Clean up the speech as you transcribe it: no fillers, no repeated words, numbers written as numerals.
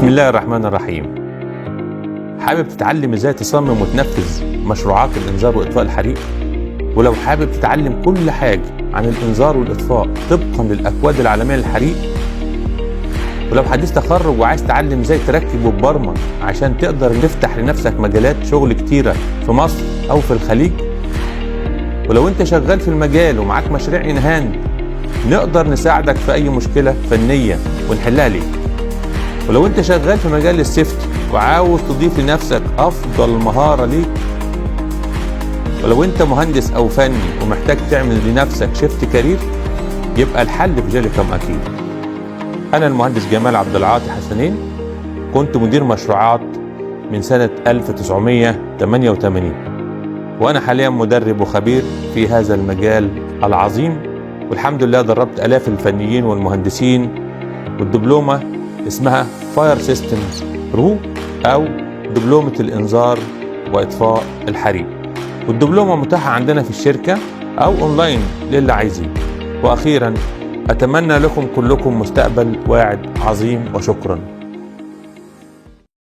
بسم الله الرحمن الرحيم. حابب تتعلم ازاي تصمم وتنفذ مشروعات الانذار واطفاء الحريق؟ ولو حابب تتعلم كل حاجة عن الانذار والاطفاء طبقا للاكواد العالمية للحريق؟ ولو حديث تخرج وعايز تتعلم ازاي تركب وتبرمج عشان تقدر تفتح لنفسك مجالات شغل كتيرة في مصر او في الخليج؟ ولو انت شغال في المجال ومعاك مشاريع ان هاند نقدر نساعدك في اي مشكلة فنية ونحلها ليك. ولو انت شغال في مجال السيفتي وعاوز تضيف لنفسك افضل مهارة ليك، ولو انت مهندس او فني ومحتاج تعمل لنفسك شيفت كارير، يبقى الحل في جيليكم اكيد. انا المهندس جمال عبد العاطي حسنين، كنت مدير مشروعات من سنة 1988، وانا حاليا مدرب وخبير في هذا المجال العظيم، والحمد لله دربت الاف الفنيين والمهندسين. والدبلومة اسمها فاير سيستمز برو او دبلومة الانذار واطفاء الحريق، والدبلومة متاحة عندنا في الشركة او اونلاين للي عايزين. واخيرا اتمنى لكم كلكم مستقبل واعد عظيم، وشكرا.